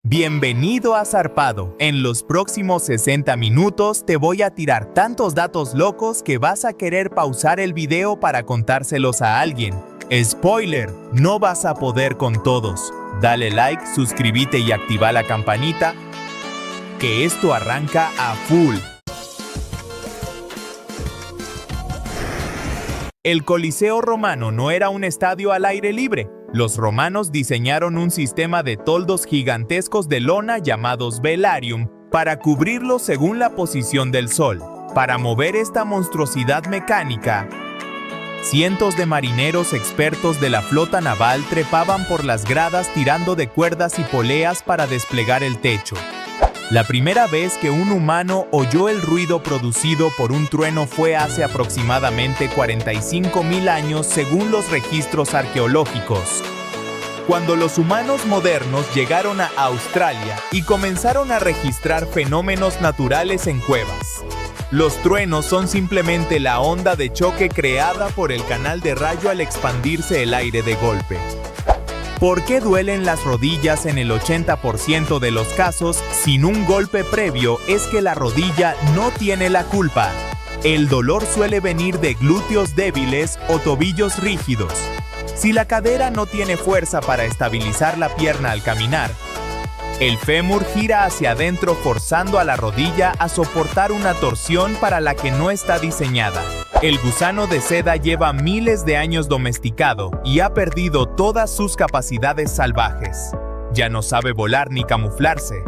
Bienvenido a Zarpado. En los próximos 60 minutos te voy a tirar tantos datos locos que vas a querer pausar el video para contárselos a alguien. Spoiler, no vas a poder con todos. Dale like, suscríbete y activa la campanita, que esto arranca a full. El Coliseo romano no era un estadio al aire libre. Los romanos diseñaron un sistema de toldos gigantescos de lona llamados velarium para cubrirlo según la posición del sol. Para mover esta monstruosidad mecánica, cientos de marineros expertos de la flota naval trepaban por las gradas tirando de cuerdas y poleas para desplegar el techo. La primera vez que un humano oyó el ruido producido por un trueno fue hace aproximadamente 45.000 años según los registros arqueológicos, cuando los humanos modernos llegaron a Australia y comenzaron a registrar fenómenos naturales en cuevas. Los truenos son simplemente la onda de choque creada por el canal de rayo al expandirse el aire de golpe. ¿Por qué duelen las rodillas en el 80% de los casos sin un golpe previo? Es que la rodilla no tiene la culpa. El dolor suele venir de glúteos débiles o tobillos rígidos. Si la cadera no tiene fuerza para estabilizar la pierna al caminar, el fémur gira hacia adentro forzando a la rodilla a soportar una torsión para la que no está diseñada. El gusano de seda lleva miles de años domesticado y ha perdido todas sus capacidades salvajes. Ya no sabe volar ni camuflarse.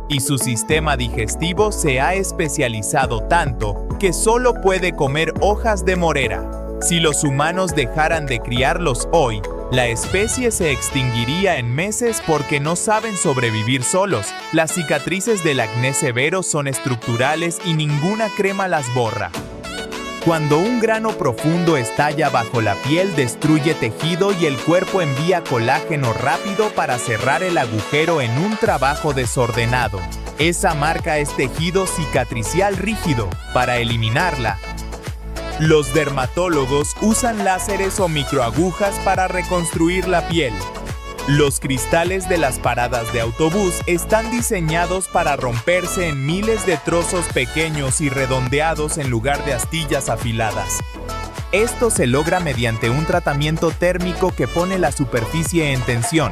Y su sistema digestivo se ha especializado tanto que solo puede comer hojas de morera. Si los humanos dejaran de criarlos hoy, la especie se extinguiría en meses porque no saben sobrevivir solos. Las cicatrices del acné severo son estructurales y ninguna crema las borra. Cuando un grano profundo estalla bajo la piel, destruye tejido y el cuerpo envía colágeno rápido para cerrar el agujero en un trabajo desordenado. Esa marca es tejido cicatricial rígido. Para eliminarla, los dermatólogos usan láseres o microagujas para reconstruir la piel. Los cristales de las paradas de autobús están diseñados para romperse en miles de trozos pequeños y redondeados en lugar de astillas afiladas. Esto se logra mediante un tratamiento térmico que pone la superficie en tensión,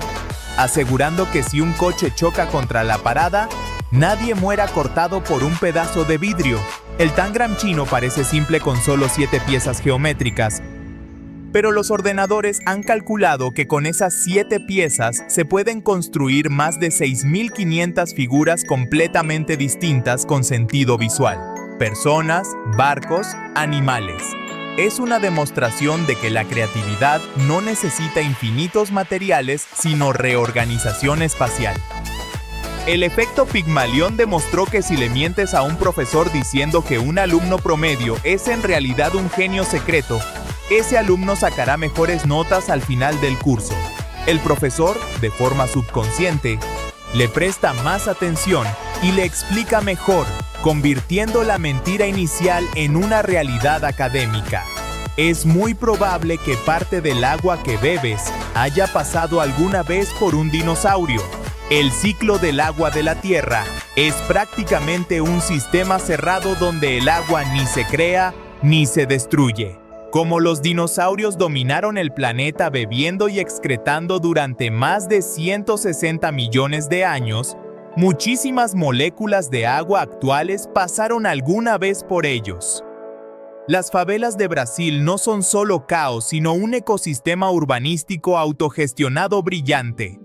asegurando que si un coche choca contra la parada, nadie muera cortado por un pedazo de vidrio. El Tangram chino parece simple con solo 7 piezas geométricas, pero los ordenadores han calculado que con esas 7 piezas se pueden construir más de 6.500 figuras completamente distintas con sentido visual. Personas, barcos, animales. Es una demostración de que la creatividad no necesita infinitos materiales, sino reorganización espacial. El efecto Pigmalión demostró que si le mientes a un profesor diciendo que un alumno promedio es en realidad un genio secreto, ese alumno sacará mejores notas al final del curso. El profesor, de forma subconsciente, le presta más atención y le explica mejor, convirtiendo la mentira inicial en una realidad académica. Es muy probable que parte del agua que bebes haya pasado alguna vez por un dinosaurio. El ciclo del agua de la Tierra es prácticamente un sistema cerrado donde el agua ni se crea ni se destruye. Como los dinosaurios dominaron el planeta bebiendo y excretando durante más de 160 millones de años, muchísimas moléculas de agua actuales pasaron alguna vez por ellos. Las favelas de Brasil no son solo caos, sino un ecosistema urbanístico autogestionado brillante.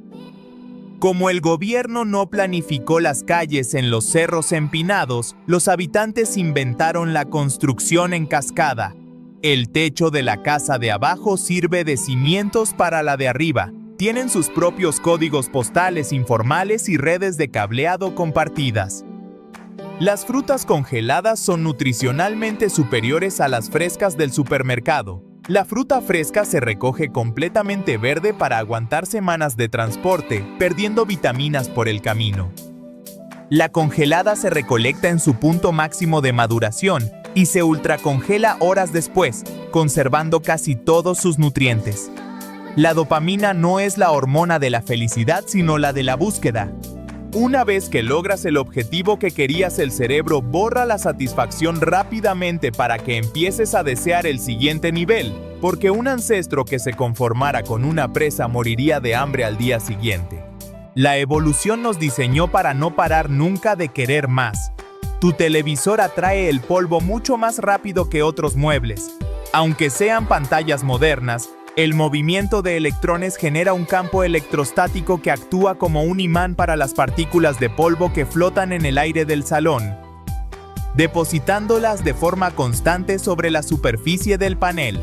Como el gobierno no planificó las calles en los cerros empinados, los habitantes inventaron la construcción en cascada. El techo de la casa de abajo sirve de cimientos para la de arriba. Tienen sus propios códigos postales informales y redes de cableado compartidas. Las frutas congeladas son nutricionalmente superiores a las frescas del supermercado. La fruta fresca se recoge completamente verde para aguantar semanas de transporte, perdiendo vitaminas por el camino. La congelada se recolecta en su punto máximo de maduración y se ultracongela horas después, conservando casi todos sus nutrientes. La dopamina no es la hormona de la felicidad, sino la de la búsqueda. Una vez que logras el objetivo que querías, el cerebro borra la satisfacción rápidamente para que empieces a desear el siguiente nivel, porque un ancestro que se conformara con una presa moriría de hambre al día siguiente. La evolución nos diseñó para no parar nunca de querer más. Tu televisor atrae el polvo mucho más rápido que otros muebles. Aunque sean pantallas modernas, el movimiento de electrones genera un campo electrostático que actúa como un imán para las partículas de polvo que flotan en el aire del salón, depositándolas de forma constante sobre la superficie del panel.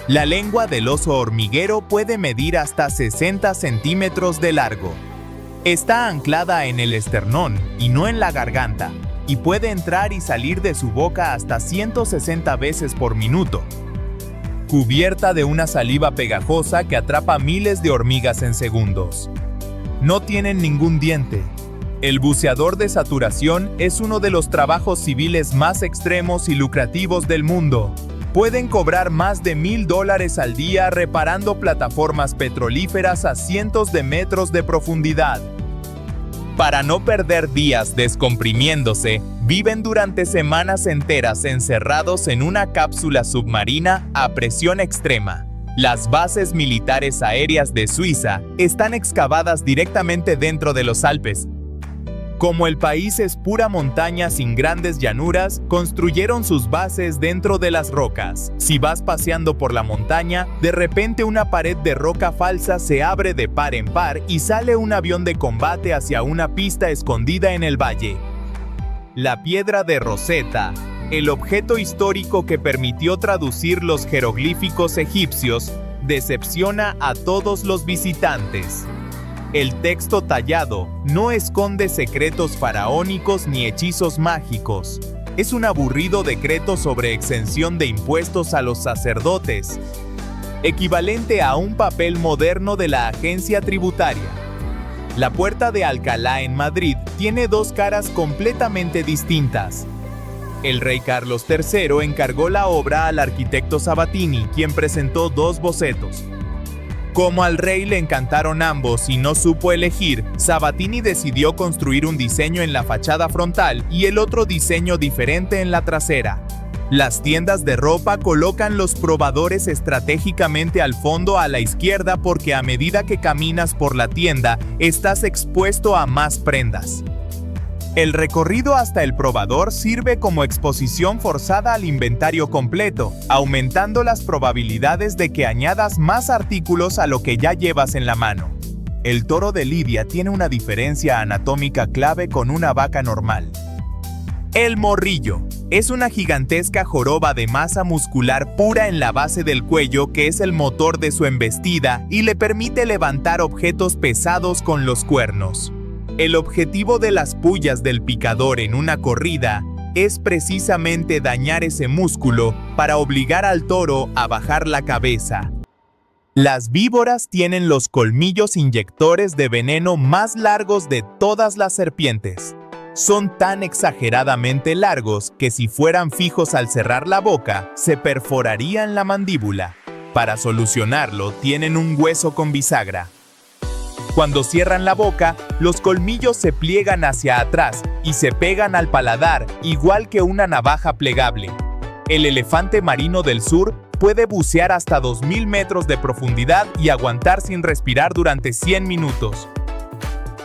La lengua del oso hormiguero puede medir hasta 60 centímetros de largo. Está anclada en el esternón y no en la garganta, y puede entrar y salir de su boca hasta 160 veces por minuto. Cubierta de una saliva pegajosa que atrapa miles de hormigas en segundos. No tienen ningún diente. El buceador de saturación es uno de los trabajos civiles más extremos y lucrativos del mundo. Pueden cobrar más de $1,000 al día reparando plataformas petrolíferas a cientos de metros de profundidad. Para no perder días descomprimiéndose, viven durante semanas enteras encerrados en una cápsula submarina a presión extrema. Las bases militares aéreas de Suiza están excavadas directamente dentro de los Alpes. Como el país es pura montaña sin grandes llanuras, construyeron sus bases dentro de las rocas. Si vas paseando por la montaña, de repente una pared de roca falsa se abre de par en par y sale un avión de combate hacia una pista escondida en el valle. La piedra de Rosetta, el objeto histórico que permitió traducir los jeroglíficos egipcios, decepciona a todos los visitantes. El texto tallado no esconde secretos faraónicos ni hechizos mágicos. Es un aburrido decreto sobre exención de impuestos a los sacerdotes, equivalente a un papel moderno de la agencia tributaria. La Puerta de Alcalá en Madrid tiene dos caras completamente distintas. El rey Carlos III encargó la obra al arquitecto Sabatini, quien presentó dos bocetos. Como al rey le encantaron ambos y no supo elegir, Sabatini decidió construir un diseño en la fachada frontal y el otro diseño diferente en la trasera. Las tiendas de ropa colocan los probadores estratégicamente al fondo a la izquierda porque a medida que caminas por la tienda, estás expuesto a más prendas. El recorrido hasta el probador sirve como exposición forzada al inventario completo, aumentando las probabilidades de que añadas más artículos a lo que ya llevas en la mano. El toro de Lidia tiene una diferencia anatómica clave con una vaca normal. El morrillo es una gigantesca joroba de masa muscular pura en la base del cuello que es el motor de su embestida y le permite levantar objetos pesados con los cuernos. El objetivo de las pullas del picador en una corrida es precisamente dañar ese músculo para obligar al toro a bajar la cabeza. Las víboras tienen los colmillos inyectores de veneno más largos de todas las serpientes. Son tan exageradamente largos que si fueran fijos al cerrar la boca, se perforarían la mandíbula. Para solucionarlo, tienen un hueso con bisagra. Cuando cierran la boca, los colmillos se pliegan hacia atrás y se pegan al paladar, igual que una navaja plegable. El elefante marino del sur puede bucear hasta 2.000 metros de profundidad y aguantar sin respirar durante 100 minutos.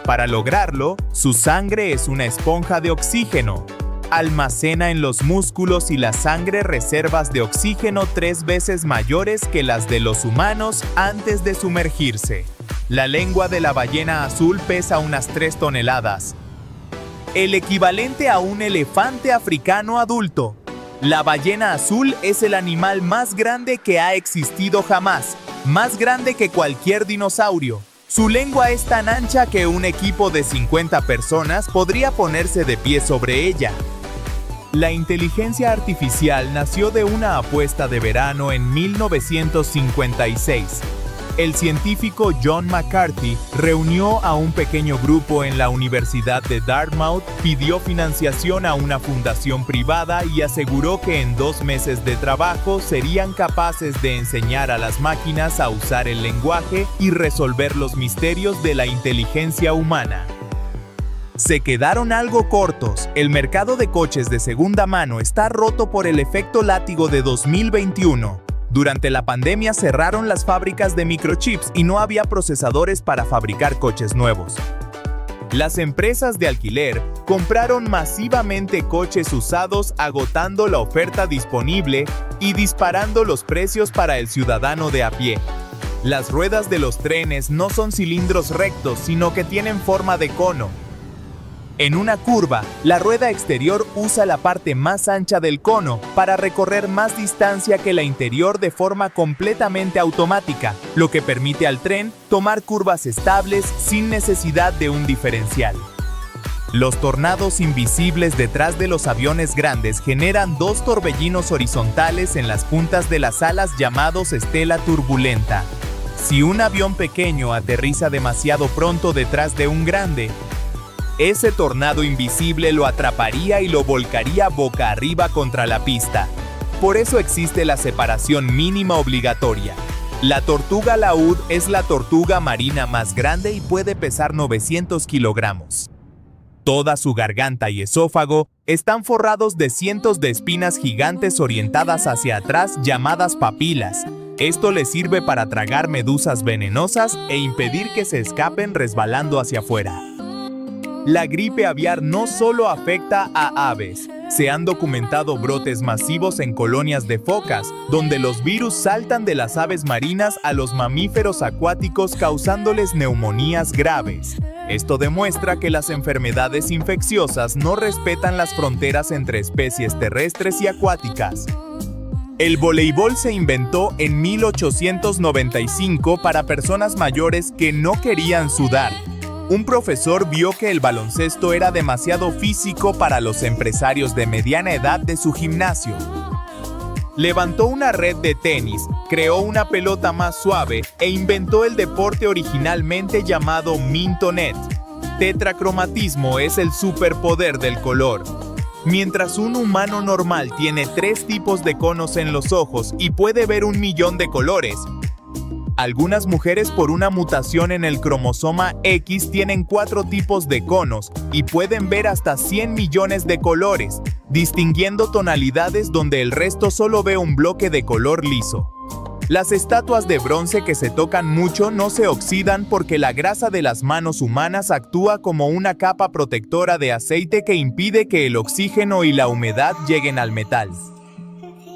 Para lograrlo, su sangre es una esponja de oxígeno. Almacena en los músculos y la sangre reservas de oxígeno 3 veces mayores que las de los humanos antes de sumergirse. La lengua de la ballena azul pesa unas 3 toneladas. El equivalente a un elefante africano adulto. La ballena azul es el animal más grande que ha existido jamás, más grande que cualquier dinosaurio. Su lengua es tan ancha que un equipo de 50 personas podría ponerse de pie sobre ella. La inteligencia artificial nació de una apuesta de verano en 1956. El científico John McCarthy reunió a un pequeño grupo en la Universidad de Dartmouth, pidió financiación a una fundación privada y aseguró que en 2 meses de trabajo serían capaces de enseñar a las máquinas a usar el lenguaje y resolver los misterios de la inteligencia humana. Se quedaron algo cortos. El mercado de coches de segunda mano está roto por el efecto látigo de 2021. Durante la pandemia cerraron las fábricas de microchips y no había procesadores para fabricar coches nuevos. Las empresas de alquiler compraron masivamente coches usados, agotando la oferta disponible y disparando los precios para el ciudadano de a pie. Las ruedas de los trenes no son cilindros rectos, sino que tienen forma de cono. En una curva, la rueda exterior usa la parte más ancha del cono para recorrer más distancia que la interior de forma completamente automática, lo que permite al tren tomar curvas estables sin necesidad de un diferencial. Los tornados invisibles detrás de los aviones grandes generan 2 torbellinos horizontales en las puntas de las alas llamados estela turbulenta. Si un avión pequeño aterriza demasiado pronto detrás de un grande, ese tornado invisible lo atraparía y lo volcaría boca arriba contra la pista. Por eso existe la separación mínima obligatoria. La tortuga laúd es la tortuga marina más grande y puede pesar 900 kilogramos. Toda su garganta y esófago están forrados de cientos de espinas gigantes orientadas hacia atrás llamadas papilas. Esto le sirve para tragar medusas venenosas e impedir que se escapen resbalando hacia afuera. La gripe aviar no solo afecta a aves. Se han documentado brotes masivos en colonias de focas, donde los virus saltan de las aves marinas a los mamíferos acuáticos causándoles neumonías graves. Esto demuestra que las enfermedades infecciosas no respetan las fronteras entre especies terrestres y acuáticas. El voleibol se inventó en 1895 para personas mayores que no querían sudar. Un profesor vio que el baloncesto era demasiado físico para los empresarios de mediana edad de su gimnasio. Levantó una red de tenis, creó una pelota más suave e inventó el deporte originalmente llamado Mintonet. Tetracromatismo es el superpoder del color. Mientras un humano normal tiene 3 tipos de conos en los ojos y puede ver 1.000.000 de colores, algunas mujeres por una mutación en el cromosoma X tienen 4 tipos de conos y pueden ver hasta 100 millones de colores, distinguiendo tonalidades donde el resto solo ve un bloque de color liso. Las estatuas de bronce que se tocan mucho no se oxidan porque la grasa de las manos humanas actúa como una capa protectora de aceite que impide que el oxígeno y la humedad lleguen al metal.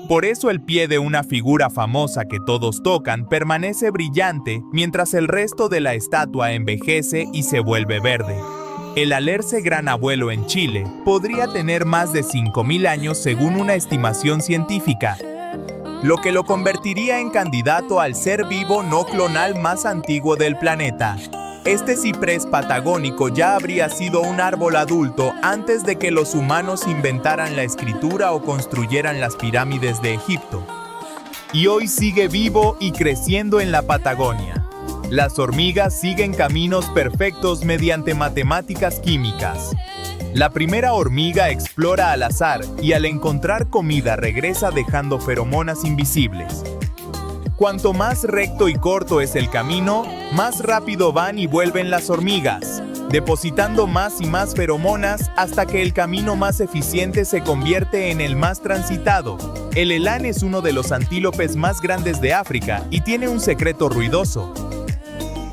Por eso el pie de una figura famosa que todos tocan permanece brillante mientras el resto de la estatua envejece y se vuelve verde. El alerce gran abuelo en Chile podría tener más de 5.000 años según una estimación científica, lo que lo convertiría en candidato al ser vivo no clonal más antiguo del planeta. Este ciprés patagónico ya habría sido un árbol adulto antes de que los humanos inventaran la escritura o construyeran las pirámides de Egipto. Y hoy sigue vivo y creciendo en la Patagonia. Las hormigas siguen caminos perfectos mediante matemáticas químicas. La primera hormiga explora al azar y al encontrar comida regresa dejando feromonas invisibles. Cuanto más recto y corto es el camino, más rápido van y vuelven las hormigas, depositando más y más feromonas hasta que el camino más eficiente se convierte en el más transitado. El elán es uno de los antílopes más grandes de África y tiene un secreto ruidoso.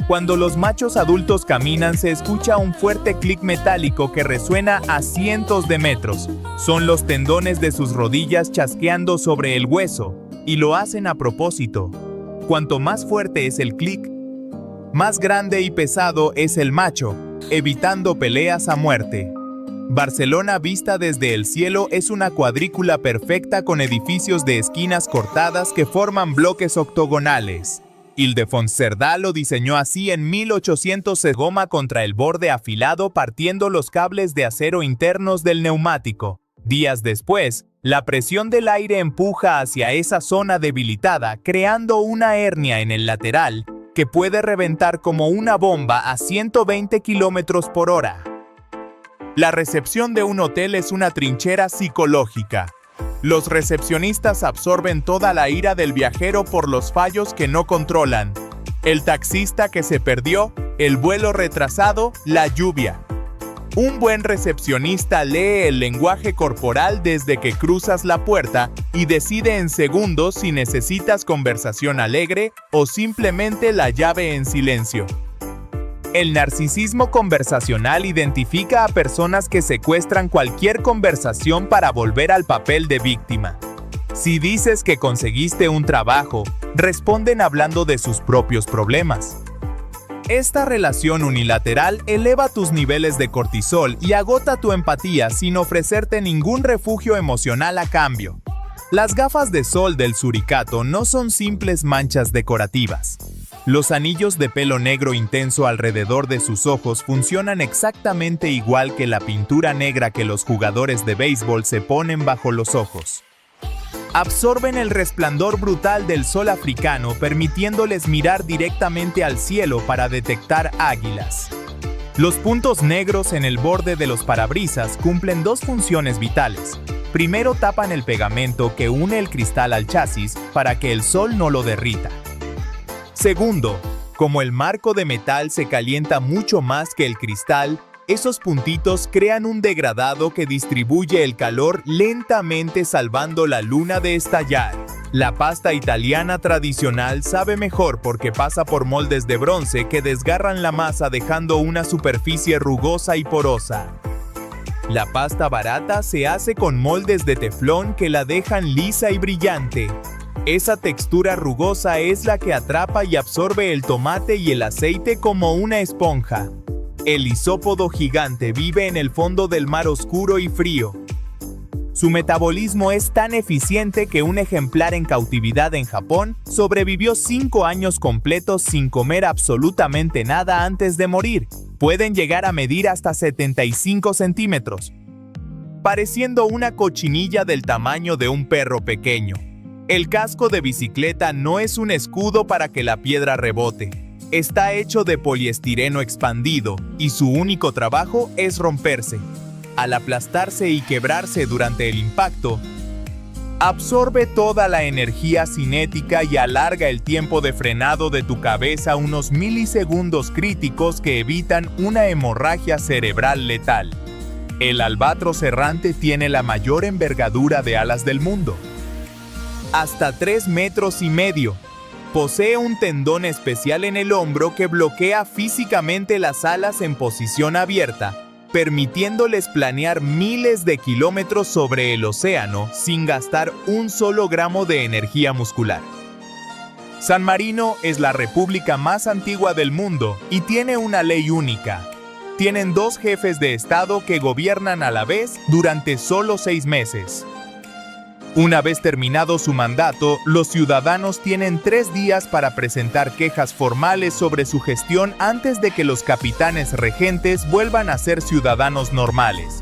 Cuando los machos adultos caminan se escucha un fuerte clic metálico que resuena a cientos de metros. Son los tendones de sus rodillas chasqueando sobre el hueso. Y lo hacen a propósito. Cuanto más fuerte es el clic, más grande y pesado es el macho, evitando peleas a muerte. Barcelona vista desde el cielo es una cuadrícula perfecta con edificios de esquinas cortadas que forman bloques octogonales. Ildefons Cerdá lo diseñó así en 1800. Goma contra el borde afilado partiendo los cables de acero internos del neumático. Días después, la presión del aire empuja hacia esa zona debilitada, creando una hernia en el lateral, que puede reventar como una bomba a 120 kilómetros por hora. La recepción de un hotel es una trinchera psicológica. Los recepcionistas absorben toda la ira del viajero por los fallos que no controlan. El taxista que se perdió, el vuelo retrasado, la lluvia. Un buen recepcionista lee el lenguaje corporal desde que cruzas la puerta y decide en segundos si necesitas conversación alegre o simplemente la llave en silencio. El narcisismo conversacional identifica a personas que secuestran cualquier conversación para volver al papel de víctima. Si dices que conseguiste un trabajo, responden hablando de sus propios problemas. Esta relación unilateral eleva tus niveles de cortisol y agota tu empatía sin ofrecerte ningún refugio emocional a cambio. Las gafas de sol del suricato no son simples manchas decorativas. Los anillos de pelo negro intenso alrededor de sus ojos funcionan exactamente igual que la pintura negra que los jugadores de béisbol se ponen bajo los ojos. Absorben el resplandor brutal del sol africano, permitiéndoles mirar directamente al cielo para detectar águilas. Los puntos negros en el borde de los parabrisas cumplen dos funciones vitales. Primero, tapan el pegamento que une el cristal al chasis para que el sol no lo derrita. Segundo, como el marco de metal se calienta mucho más que el cristal, esos puntitos crean un degradado que distribuye el calor lentamente, salvando la luna de estallar. La pasta italiana tradicional sabe mejor porque pasa por moldes de bronce que desgarran la masa dejando una superficie rugosa y porosa. La pasta barata se hace con moldes de teflón que la dejan lisa y brillante. Esa textura rugosa es la que atrapa y absorbe el tomate y el aceite como una esponja. El isópodo gigante vive en el fondo del mar oscuro y frío. Su metabolismo es tan eficiente que un ejemplar en cautividad en Japón sobrevivió 5 años completos sin comer absolutamente nada antes de morir. Pueden llegar a medir hasta 75 centímetros, pareciendo una cochinilla del tamaño de un perro pequeño. El casco de bicicleta no es un escudo para que la piedra rebote. Está hecho de poliestireno expandido y su único trabajo es romperse. Al aplastarse y quebrarse durante el impacto, absorbe toda la energía cinética y alarga el tiempo de frenado de tu cabeza unos milisegundos críticos que evitan una hemorragia cerebral letal. El albatros errante tiene la mayor envergadura de alas del mundo. Hasta 3,5 metros. Posee un tendón especial en el hombro que bloquea físicamente las alas en posición abierta, permitiéndoles planear miles de kilómetros sobre el océano sin gastar un solo gramo de energía muscular. San Marino es la república más antigua del mundo y tiene una ley única. Tienen 2 jefes de estado que gobiernan a la vez durante solo 6 meses. Una vez terminado su mandato, los ciudadanos tienen 3 días para presentar quejas formales sobre su gestión antes de que los capitanes regentes vuelvan a ser ciudadanos normales.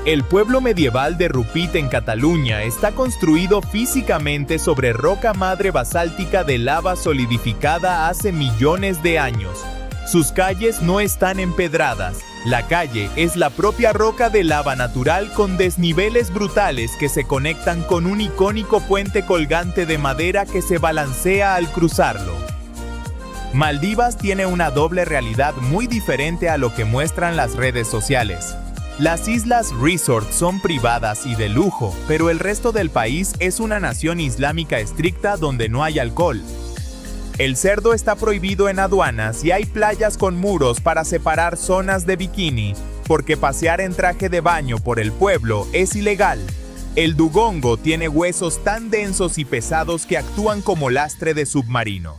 El pueblo medieval de Rupit en Cataluña está construido físicamente sobre roca madre basáltica de lava solidificada hace millones de años. Sus calles no están empedradas. La calle es la propia roca de lava natural con desniveles brutales que se conectan con un icónico puente colgante de madera que se balancea al cruzarlo. Maldivas tiene una doble realidad muy diferente a lo que muestran las redes sociales. Las islas resort son privadas y de lujo, pero el resto del país es una nación islámica estricta donde no hay alcohol. El cerdo está prohibido en aduanas y hay playas con muros para separar zonas de bikini, porque pasear en traje de baño por el pueblo es ilegal. El dugongo tiene huesos tan densos y pesados que actúan como lastre de submarino.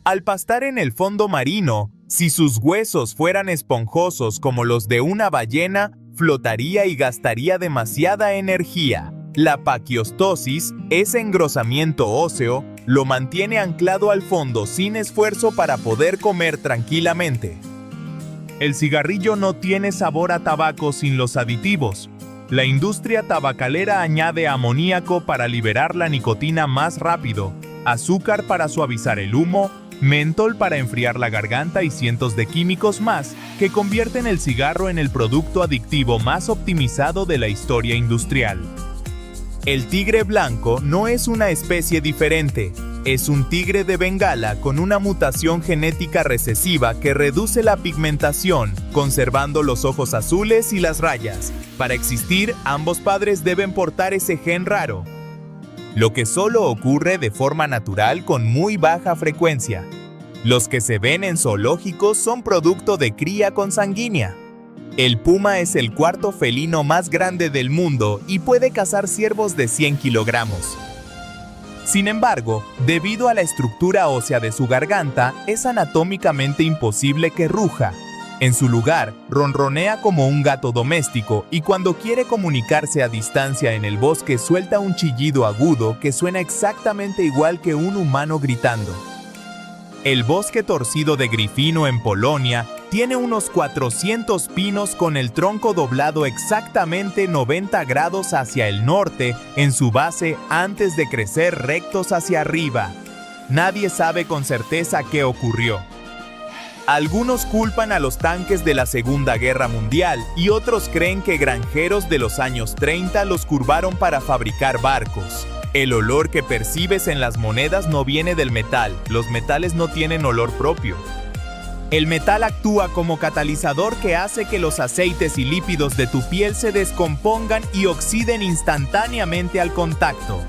Al pastar en el fondo marino, si sus huesos fueran esponjosos como los de una ballena, flotaría y gastaría demasiada energía. La paquiostosis, ese engrosamiento óseo, lo mantiene anclado al fondo sin esfuerzo para poder comer tranquilamente. El cigarrillo no tiene sabor a tabaco sin los aditivos. La industria tabacalera añade amoníaco para liberar la nicotina más rápido, azúcar para suavizar el humo, mentol para enfriar la garganta y cientos de químicos más que convierten el cigarro en el producto adictivo más optimizado de la historia industrial. El tigre blanco no es una especie diferente, es un tigre de Bengala con una mutación genética recesiva que reduce la pigmentación, conservando los ojos azules y las rayas. Para existir, ambos padres deben portar ese gen raro, lo que solo ocurre de forma natural con muy baja frecuencia. Los que se ven en zoológicos son producto de cría consanguínea. El puma es el cuarto felino más grande del mundo y puede cazar ciervos de 100 kilogramos. Sin embargo, debido a la estructura ósea de su garganta, es anatómicamente imposible que ruja. En su lugar, ronronea como un gato doméstico y cuando quiere comunicarse a distancia en el bosque suelta un chillido agudo que suena exactamente igual que un humano gritando. El bosque torcido de Grifino en Polonia tiene unos 400 pinos con el tronco doblado exactamente 90 grados hacia el norte en su base antes de crecer rectos hacia arriba. Nadie sabe con certeza qué ocurrió. Algunos culpan a los tanques de la Segunda Guerra Mundial y otros creen que granjeros de los años 30 los curvaron para fabricar barcos. El olor que percibes en las monedas no viene del metal, los metales no tienen olor propio. El metal actúa como catalizador que hace que los aceites y lípidos de tu piel se descompongan y oxiden instantáneamente al contacto.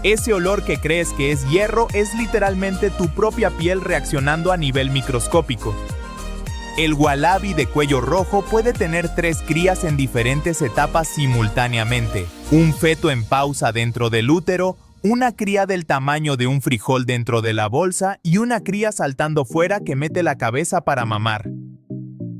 Ese olor que crees que es hierro es literalmente tu propia piel reaccionando a nivel microscópico. El ualabi de cuello rojo puede tener 3 crías en diferentes etapas simultáneamente. Un feto en pausa dentro del útero, una cría del tamaño de un frijol dentro de la bolsa y una cría saltando fuera que mete la cabeza para mamar.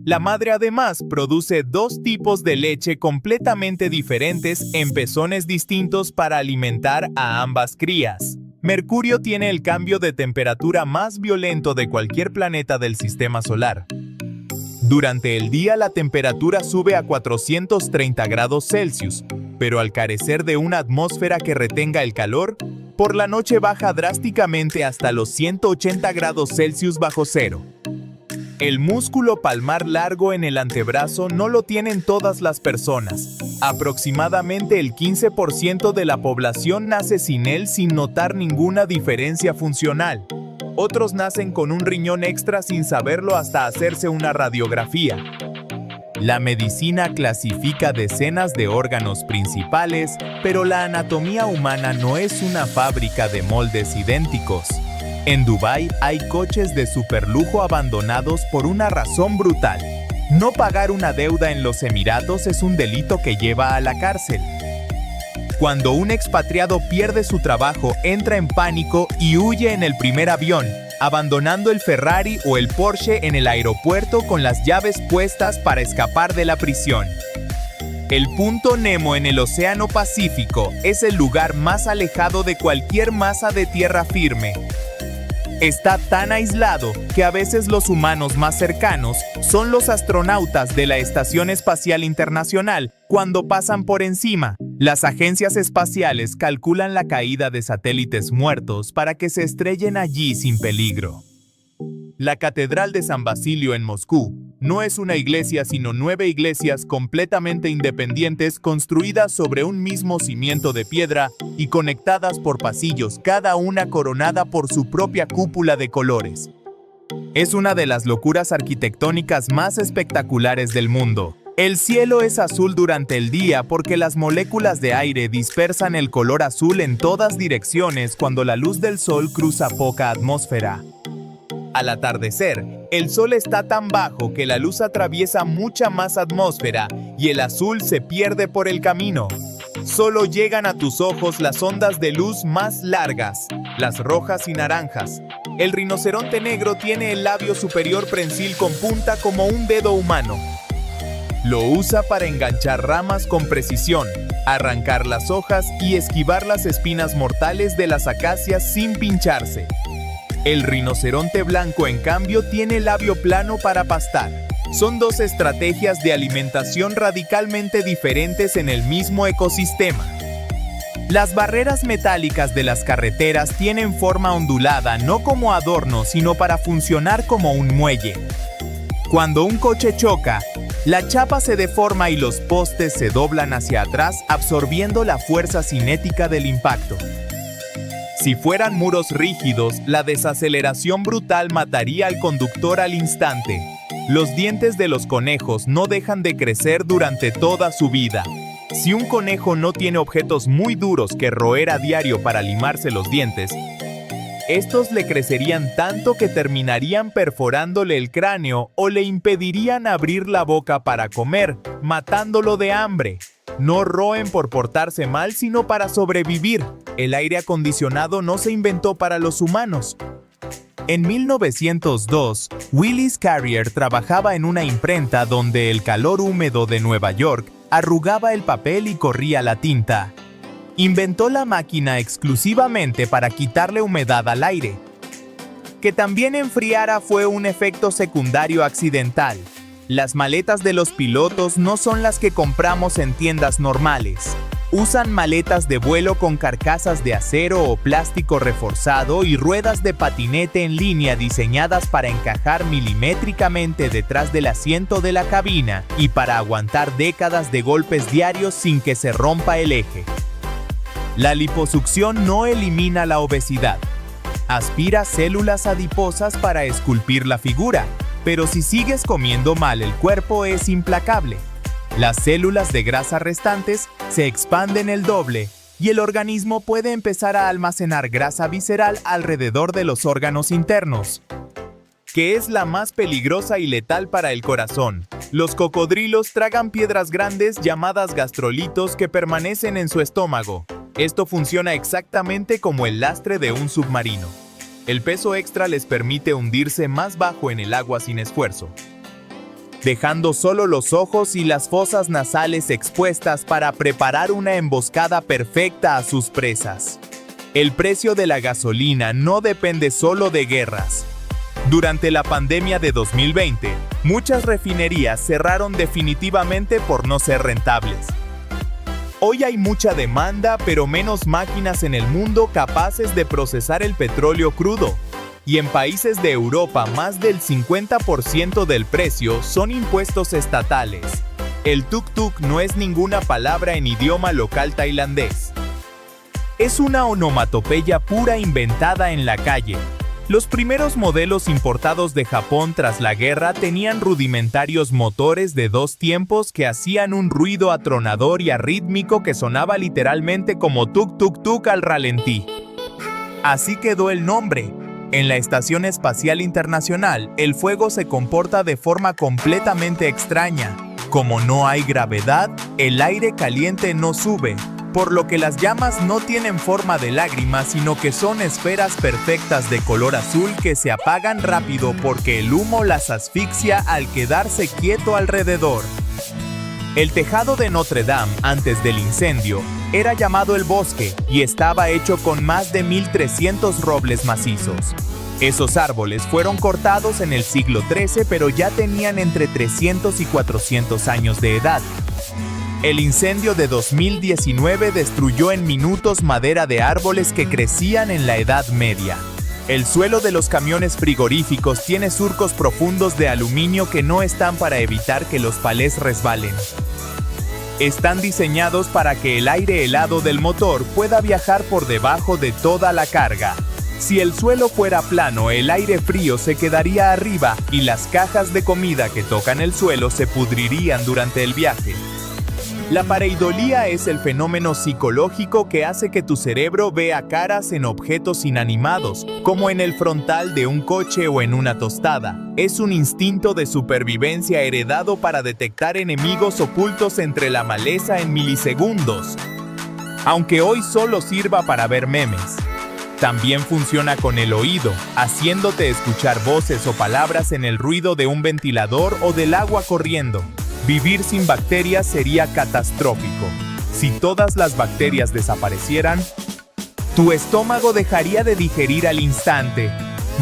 La madre además produce 2 tipos de leche completamente diferentes en pezones distintos para alimentar a ambas crías. Mercurio tiene el cambio de temperatura más violento de cualquier planeta del sistema solar. Durante el día la temperatura sube a 430 grados Celsius, pero al carecer de una atmósfera que retenga el calor, por la noche baja drásticamente hasta los 180 grados Celsius bajo cero. El músculo palmar largo en el antebrazo no lo tienen todas las personas. Aproximadamente el 15% de la población nace sin él sin notar ninguna diferencia funcional. Otros nacen con un riñón extra sin saberlo hasta hacerse una radiografía. La medicina clasifica decenas de órganos principales, pero la anatomía humana no es una fábrica de moldes idénticos. En Dubái hay coches de superlujo abandonados por una razón brutal. No pagar una deuda en los Emiratos es un delito que lleva a la cárcel. Cuando un expatriado pierde su trabajo, entra en pánico y huye en el primer avión, abandonando el Ferrari o el Porsche en el aeropuerto con las llaves puestas para escapar de la prisión. El punto Nemo en el Océano Pacífico es el lugar más alejado de cualquier masa de tierra firme. Está tan aislado que a veces los humanos más cercanos son los astronautas de la Estación Espacial Internacional cuando pasan por encima. Las agencias espaciales calculan la caída de satélites muertos para que se estrellen allí sin peligro. La Catedral de San Basilio en Moscú no es una iglesia sino 9 iglesias completamente independientes construidas sobre un mismo cimiento de piedra y conectadas por pasillos, cada una coronada por su propia cúpula de colores. Es una de las locuras arquitectónicas más espectaculares del mundo. El cielo es azul durante el día porque las moléculas de aire dispersan el color azul en todas direcciones cuando la luz del sol cruza poca atmósfera. Al atardecer, el sol está tan bajo que la luz atraviesa mucha más atmósfera y el azul se pierde por el camino. Solo llegan a tus ojos las ondas de luz más largas, las rojas y naranjas. El rinoceronte negro tiene el labio superior prensil con punta como un dedo humano. Lo usa para enganchar ramas con precisión, arrancar las hojas y esquivar las espinas mortales de las acacias sin pincharse. El rinoceronte blanco, en cambio, tiene labio plano para pastar. Son 2 estrategias de alimentación radicalmente diferentes en el mismo ecosistema. Las barreras metálicas de las carreteras tienen forma ondulada no como adorno, sino para funcionar como un muelle. Cuando un coche choca, la chapa se deforma y los postes se doblan hacia atrás, absorbiendo la fuerza cinética del impacto. Si fueran muros rígidos, la desaceleración brutal mataría al conductor al instante. Los dientes de los conejos no dejan de crecer durante toda su vida. Si un conejo no tiene objetos muy duros que roer a diario para limarse los dientes, estos le crecerían tanto que terminarían perforándole el cráneo o le impedirían abrir la boca para comer, matándolo de hambre. No roen por portarse mal, sino para sobrevivir. El aire acondicionado no se inventó para los humanos. En 1902, Willis Carrier trabajaba en una imprenta donde el calor húmedo de Nueva York arrugaba el papel y corría la tinta. Inventó la máquina exclusivamente para quitarle humedad al aire. Que también enfriara fue un efecto secundario accidental. Las maletas de los pilotos no son las que compramos en tiendas normales. Usan maletas de vuelo con carcasas de acero o plástico reforzado y ruedas de patinete en línea diseñadas para encajar milimétricamente detrás del asiento de la cabina y para aguantar décadas de golpes diarios sin que se rompa el eje. La liposucción no elimina la obesidad. Aspira células adiposas para esculpir la figura, pero si sigues comiendo mal, el cuerpo es implacable. Las células de grasa restantes se expanden el doble y el organismo puede empezar a almacenar grasa visceral alrededor de los órganos internos, que es la más peligrosa y letal para el corazón. Los cocodrilos tragan piedras grandes llamadas gastrolitos que permanecen en su estómago. Esto funciona exactamente como el lastre de un submarino. El peso extra les permite hundirse más bajo en el agua sin esfuerzo, dejando solo los ojos y las fosas nasales expuestas para preparar una emboscada perfecta a sus presas. El precio de la gasolina no depende solo de guerras. Durante la pandemia de 2020, muchas refinerías cerraron definitivamente por no ser rentables. Hoy hay mucha demanda, pero menos máquinas en el mundo capaces de procesar el petróleo crudo. Y en países de Europa, más del 50% del precio son impuestos estatales. El tuk-tuk no es ninguna palabra en idioma local tailandés. Es una onomatopeya pura inventada en la calle. Los primeros modelos importados de Japón tras la guerra tenían rudimentarios motores de 2 tiempos que hacían un ruido atronador y arrítmico que sonaba literalmente como tuk-tuk-tuk al ralentí. Así quedó el nombre. En la Estación Espacial Internacional, el fuego se comporta de forma completamente extraña. Como no hay gravedad, el aire caliente no sube, por lo que las llamas no tienen forma de lágrima, sino que son esferas perfectas de color azul que se apagan rápido porque el humo las asfixia al quedarse quieto alrededor. El tejado de Notre Dame, antes del incendio, era llamado el Bosque y estaba hecho con más de 1300 robles macizos. Esos árboles fueron cortados en el siglo XIII, pero ya tenían entre 300 y 400 años de edad. El incendio de 2019 destruyó en minutos madera de árboles que crecían en la Edad Media. El suelo de los camiones frigoríficos tiene surcos profundos de aluminio que no están para evitar que los palés resbalen. Están diseñados para que el aire helado del motor pueda viajar por debajo de toda la carga. Si el suelo fuera plano, el aire frío se quedaría arriba y las cajas de comida que tocan el suelo se pudrirían durante el viaje. La pareidolía es el fenómeno psicológico que hace que tu cerebro vea caras en objetos inanimados, como en el frontal de un coche o en una tostada. Es un instinto de supervivencia heredado para detectar enemigos ocultos entre la maleza en milisegundos. Aunque hoy solo sirva para ver memes, también funciona con el oído, haciéndote escuchar voces o palabras en el ruido de un ventilador o del agua corriendo. Vivir sin bacterias sería catastrófico. Si todas las bacterias desaparecieran, tu estómago dejaría de digerir al instante.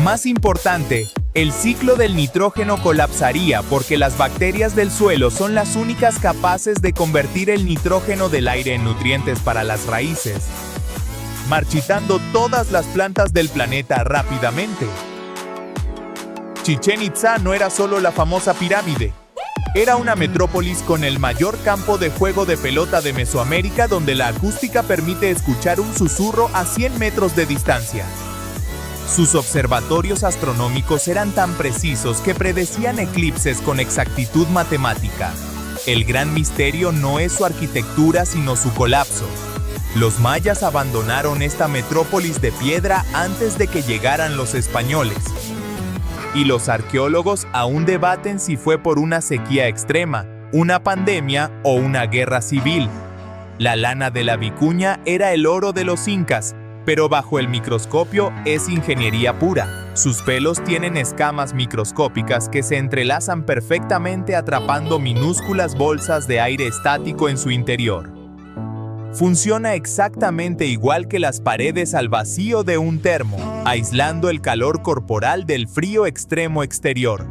Más importante, El ciclo del nitrógeno colapsaría porque las bacterias del suelo son las únicas capaces de convertir el nitrógeno del aire en nutrientes para las raíces, marchitando todas las plantas del planeta rápidamente. Chichén Itzá no era solo la famosa pirámide. Era una metrópolis con el mayor campo de juego de pelota de Mesoamérica, donde la acústica permite escuchar un susurro a 100 metros de distancia. Sus observatorios astronómicos eran tan precisos que predecían eclipses con exactitud matemática. El gran misterio no es su arquitectura, sino su colapso. Los mayas abandonaron esta metrópolis de piedra antes de que llegaran los españoles. Y los arqueólogos aún debaten si fue por una sequía extrema, una pandemia o una guerra civil. La lana de la vicuña era el oro de los incas, pero bajo el microscopio es ingeniería pura. Sus pelos tienen escamas microscópicas que se entrelazan perfectamente atrapando minúsculas bolsas de aire estático en su interior. Funciona exactamente igual que las paredes al vacío de un termo, aislando el calor corporal del frío extremo exterior.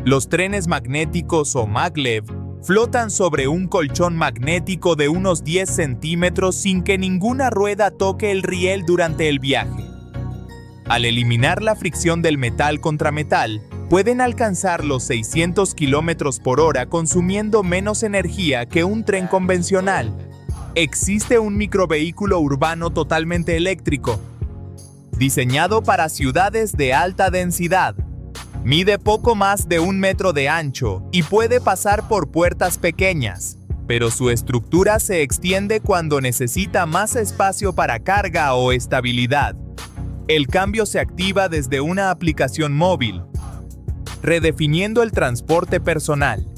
Los trenes magnéticos o maglev flotan sobre un colchón magnético de unos 10 centímetros sin que ninguna rueda toque el riel durante el viaje. Al eliminar la fricción del metal contra metal, pueden alcanzar los 600 kilómetros por hora consumiendo menos energía que un tren convencional. Existe un microvehículo urbano totalmente eléctrico, diseñado para ciudades de alta densidad. Mide poco más de 1 metro de ancho y puede pasar por puertas pequeñas, pero su estructura se extiende cuando necesita más espacio para carga o estabilidad. El cambio se activa desde una aplicación móvil, redefiniendo el transporte personal.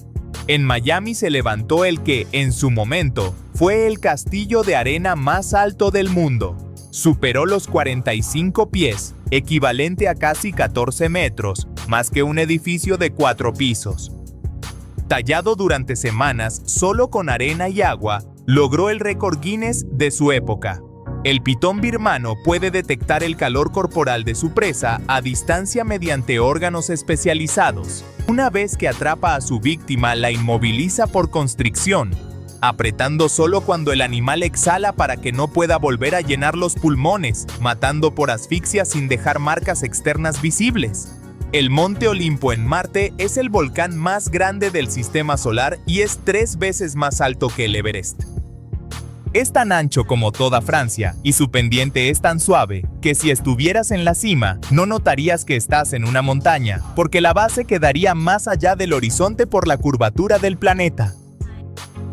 En Miami se levantó el que, en su momento, fue el castillo de arena más alto del mundo. Superó los 45 pies, equivalente a casi 14 metros, más que un edificio de 4 pisos. Tallado durante semanas solo con arena y agua, logró el récord Guinness de su época. El pitón birmano puede detectar el calor corporal de su presa a distancia mediante órganos especializados. Una vez que atrapa a su víctima, la inmoviliza por constricción, apretando solo cuando el animal exhala para que no pueda volver a llenar los pulmones, matando por asfixia sin dejar marcas externas visibles. El Monte Olimpo en Marte es el volcán más grande del sistema solar y es 3 veces más alto que el Everest. Es tan ancho como toda Francia y su pendiente es tan suave que si estuvieras en la cima no notarías que estás en una montaña, porque la base quedaría más allá del horizonte por la curvatura del planeta.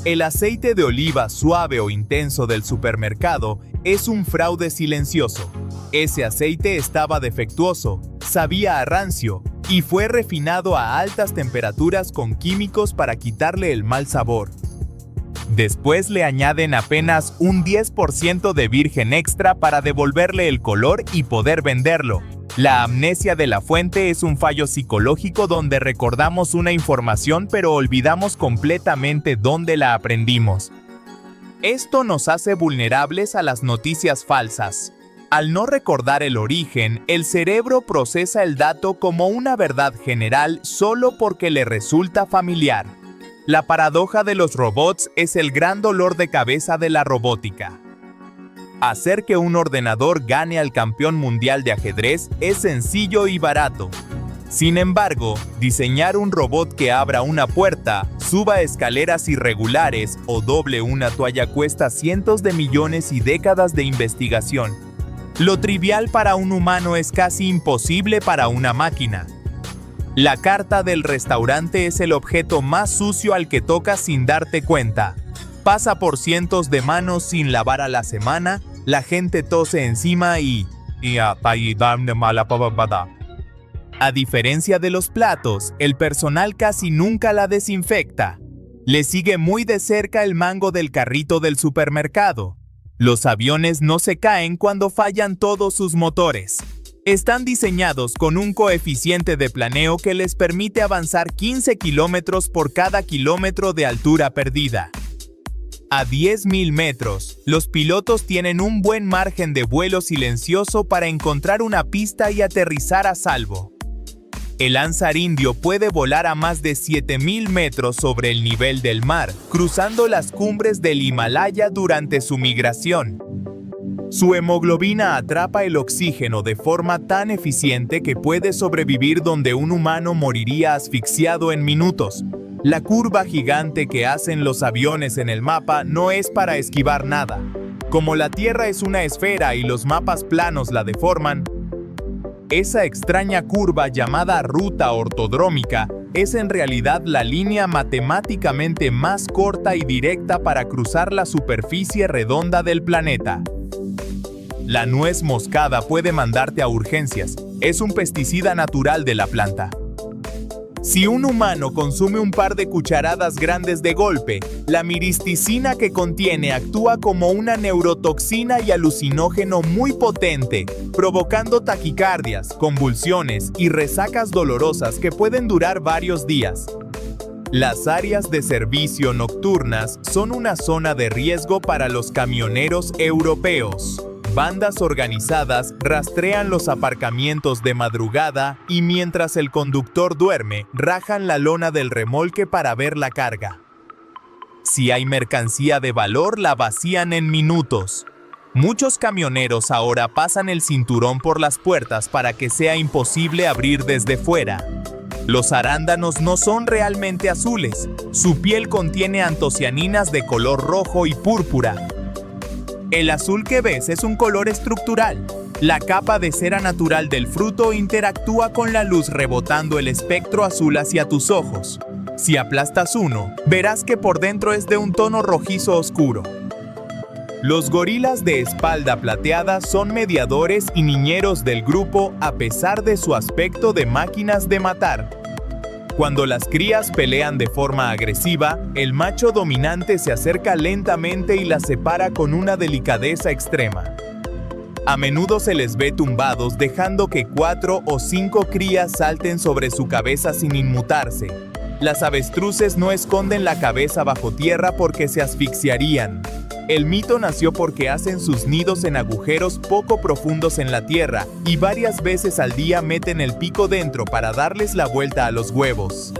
El aceite de oliva suave o intenso del supermercado es un fraude silencioso. Ese aceite estaba defectuoso, sabía a rancio y fue refinado a altas temperaturas con químicos para quitarle el mal sabor. Después le añaden apenas un 10% de virgen extra para devolverle el color y poder venderlo. La amnesia de la fuente es un fallo psicológico donde recordamos una información pero olvidamos completamente dónde la aprendimos. Esto nos hace vulnerables a las noticias falsas. Al no recordar el origen, el cerebro procesa el dato como una verdad general solo porque le resulta familiar. La paradoja de los robots es el gran dolor de cabeza de la robótica. Hacer que un ordenador gane al campeón mundial de ajedrez es sencillo y barato. Sin embargo, diseñar un robot que abra una puerta, suba escaleras irregulares o doble una toalla cuesta cientos de millones y décadas de investigación. Lo trivial para un humano es casi imposible para una máquina. La carta del restaurante es el objeto más sucio al que tocas sin darte cuenta. Pasa por cientos de manos sin lavar a la semana, la gente tose encima y... A diferencia de los platos, el personal casi nunca la desinfecta. Le sigue muy de cerca el mango del carrito del supermercado. Los aviones no se caen cuando fallan todos sus motores. Están diseñados con un coeficiente de planeo que les permite avanzar 15 kilómetros por cada kilómetro de altura perdida. A 10.000 metros, los pilotos tienen un buen margen de vuelo silencioso para encontrar una pista y aterrizar a salvo. El ánsar indio puede volar a más de 7.000 metros sobre el nivel del mar, cruzando las cumbres del Himalaya durante su migración. Su hemoglobina atrapa el oxígeno de forma tan eficiente que puede sobrevivir donde un humano moriría asfixiado en minutos. La curva gigante que hacen los aviones en el mapa no es para esquivar nada. Como la Tierra es una esfera y los mapas planos la deforman, esa extraña curva llamada ruta ortodrómica es en realidad la línea matemáticamente más corta y directa para cruzar la superficie redonda del planeta. La nuez moscada puede mandarte a urgencias. Es un pesticida natural de la planta. Si un humano consume un par de cucharadas grandes de golpe, la miristicina que contiene actúa como una neurotoxina y alucinógeno muy potente, provocando taquicardias, convulsiones y resacas dolorosas que pueden durar varios días. Las áreas de servicio nocturnas son una zona de riesgo para los camioneros europeos. Bandas organizadas rastrean los aparcamientos de madrugada y mientras el conductor duerme, rajan la lona del remolque para ver la carga. Si hay mercancía de valor, la vacían en minutos. Muchos camioneros ahora pasan el cinturón por las puertas para que sea imposible abrir desde fuera. Los arándanos no son realmente azules. Su piel contiene antocianinas de color rojo y púrpura. El azul que ves es un color estructural. La capa de cera natural del fruto interactúa con la luz rebotando el espectro azul hacia tus ojos. Si aplastas uno, verás que por dentro es de un tono rojizo oscuro. Los gorilas de espalda plateada son mediadores y niñeros del grupo a pesar de su aspecto de máquinas de matar. Cuando las crías pelean de forma agresiva, el macho dominante se acerca lentamente y las separa con una delicadeza extrema. A menudo se les ve tumbados, dejando que 4 o 5 crías salten sobre su cabeza sin inmutarse. Las avestruces no esconden la cabeza bajo tierra porque se asfixiarían. El mito nació porque hacen sus nidos en agujeros poco profundos en la tierra y varias veces al día meten el pico dentro para darles la vuelta a los huevos.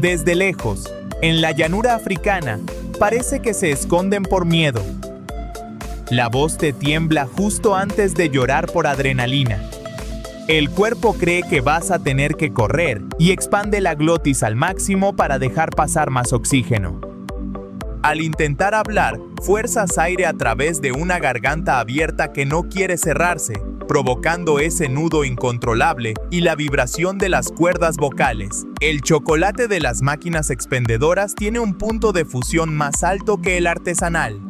Desde lejos, en la llanura africana, parece que se esconden por miedo. La voz te tiembla justo antes de llorar por adrenalina. El cuerpo cree que vas a tener que correr y expande la glotis al máximo para dejar pasar más oxígeno. Al intentar hablar, fuerzas aire a través de una garganta abierta que no quiere cerrarse, provocando ese nudo incontrolable y la vibración de las cuerdas vocales. El chocolate de las máquinas expendedoras tiene un punto de fusión más alto que el artesanal.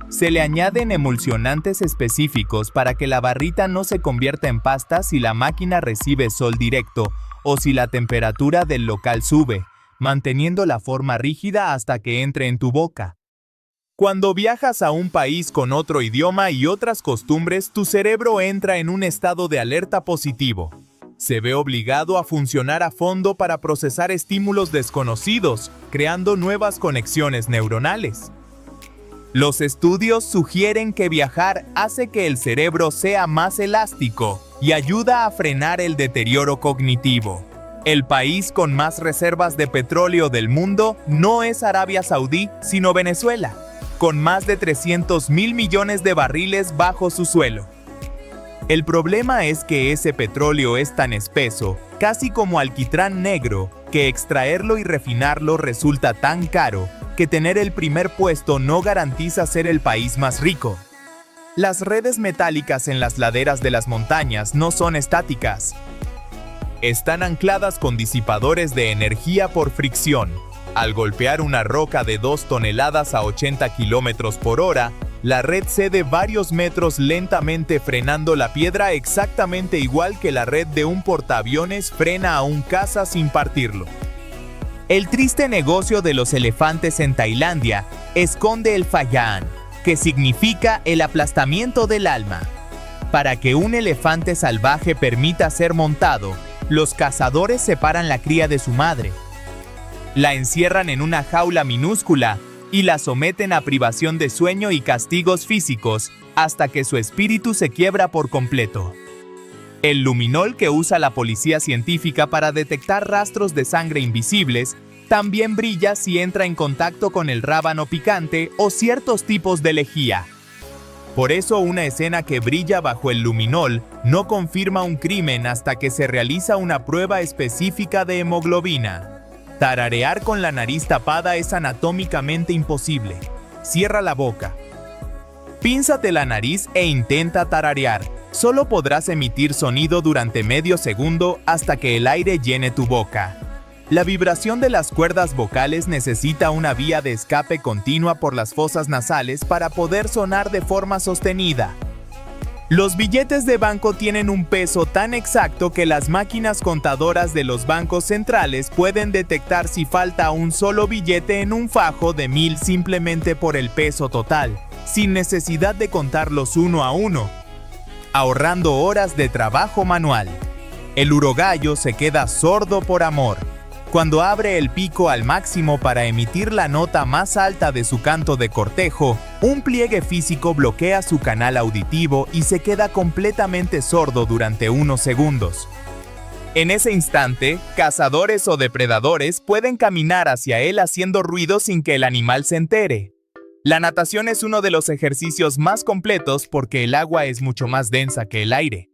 Se le añaden emulsionantes específicos para que la barrita no se convierta en pasta si la máquina recibe sol directo o si la temperatura del local sube, manteniendo la forma rígida hasta que entre en tu boca. Cuando viajas a un país con otro idioma y otras costumbres, tu cerebro entra en un estado de alerta positivo. Se ve obligado a funcionar a fondo para procesar estímulos desconocidos, creando nuevas conexiones neuronales. Los estudios sugieren que viajar hace que el cerebro sea más elástico y ayuda a frenar el deterioro cognitivo. El país con más reservas de petróleo del mundo no es Arabia Saudí, sino Venezuela, con más de 300.000 millones de barriles bajo su suelo. El problema es que ese petróleo es tan espeso, casi como alquitrán negro, que extraerlo y refinarlo resulta tan caro que tener el primer puesto no garantiza ser el país más rico. Las redes metálicas en las laderas de las montañas no son estáticas. Están ancladas con disipadores de energía por fricción. Al golpear una roca de 2 toneladas a 80 km por hora, la red cede varios metros lentamente frenando la piedra exactamente igual que la red de un portaaviones frena a un caza sin partirlo. El triste negocio de los elefantes en Tailandia esconde el Phayaan, que significa el aplastamiento del alma. Para que un elefante salvaje permita ser montado, los cazadores separan la cría de su madre. La encierran en una jaula minúscula y la someten a privación de sueño y castigos físicos hasta que su espíritu se quiebra por completo. El luminol que usa la policía científica para detectar rastros de sangre invisibles también brilla si entra en contacto con el rábano picante o ciertos tipos de lejía. Por eso una escena que brilla bajo el luminol no confirma un crimen hasta que se realiza una prueba específica de hemoglobina. Tararear con la nariz tapada es anatómicamente imposible. Cierra la boca. Pínzate la nariz e intenta tararear. Solo podrás emitir sonido durante medio segundo hasta que el aire llene tu boca. La vibración de las cuerdas vocales necesita una vía de escape continua por las fosas nasales para poder sonar de forma sostenida. Los billetes de banco tienen un peso tan exacto que las máquinas contadoras de los bancos centrales pueden detectar si falta un solo billete en un fajo de 1000 simplemente por el peso total, sin necesidad de contarlos uno a uno, ahorrando horas de trabajo manual. El urogallo se queda sordo por amor. Cuando abre el pico al máximo para emitir la nota más alta de su canto de cortejo, un pliegue físico bloquea su canal auditivo y se queda completamente sordo durante unos segundos. En ese instante, cazadores o depredadores pueden caminar hacia él haciendo ruido sin que el animal se entere. La natación es uno de los ejercicios más completos porque el agua es mucho más densa que el aire.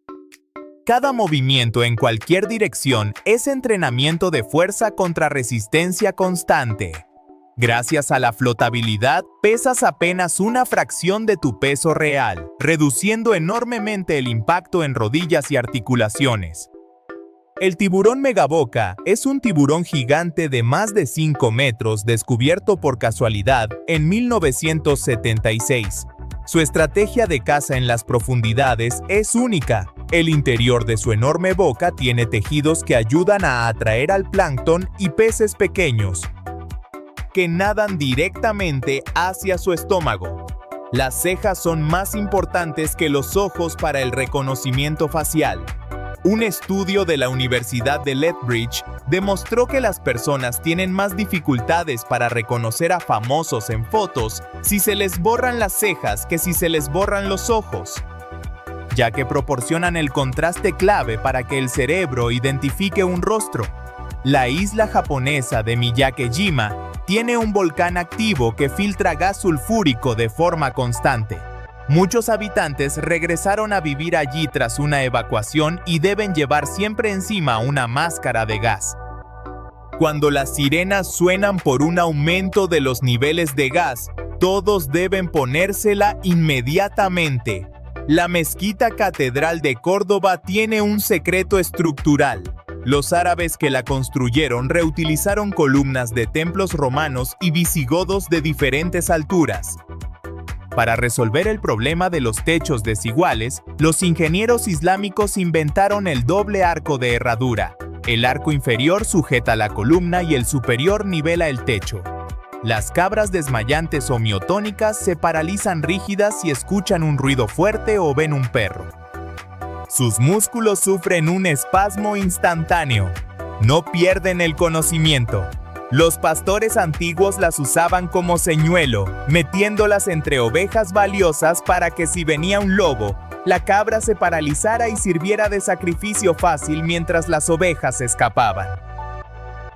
Cada movimiento en cualquier dirección es entrenamiento de fuerza contra resistencia constante. Gracias a la flotabilidad, pesas apenas una fracción de tu peso real, reduciendo enormemente el impacto en rodillas y articulaciones. El tiburón megaboca es un tiburón gigante de más de 5 metros descubierto por casualidad en 1976. Su estrategia de caza en las profundidades es única. El interior de su enorme boca tiene tejidos que ayudan a atraer al plancton y peces pequeños, que nadan directamente hacia su estómago. Las cejas son más importantes que los ojos para el reconocimiento facial. Un estudio de la Universidad de Lethbridge demostró que las personas tienen más dificultades para reconocer a famosos en fotos si se les borran las cejas que si se les borran los ojos, ya que proporcionan el contraste clave para que el cerebro identifique un rostro. La isla japonesa de Miyake-jima tiene un volcán activo que filtra gas sulfúrico de forma constante. Muchos habitantes regresaron a vivir allí tras una evacuación y deben llevar siempre encima una máscara de gas. Cuando las sirenas suenan por un aumento de los niveles de gas, todos deben ponérsela inmediatamente. La mezquita catedral de Córdoba tiene un secreto estructural. Los árabes que la construyeron reutilizaron columnas de templos romanos y visigodos de diferentes alturas. Para resolver el problema de los techos desiguales, los ingenieros islámicos inventaron el doble arco de herradura. El arco inferior sujeta la columna y el superior nivela el techo. Las cabras desmayantes o miotónicas se paralizan rígidas si escuchan un ruido fuerte o ven un perro. Sus músculos sufren un espasmo instantáneo. No pierden el conocimiento. Los pastores antiguos las usaban como señuelo, metiéndolas entre ovejas valiosas para que si venía un lobo, la cabra se paralizara y sirviera de sacrificio fácil mientras las ovejas escapaban.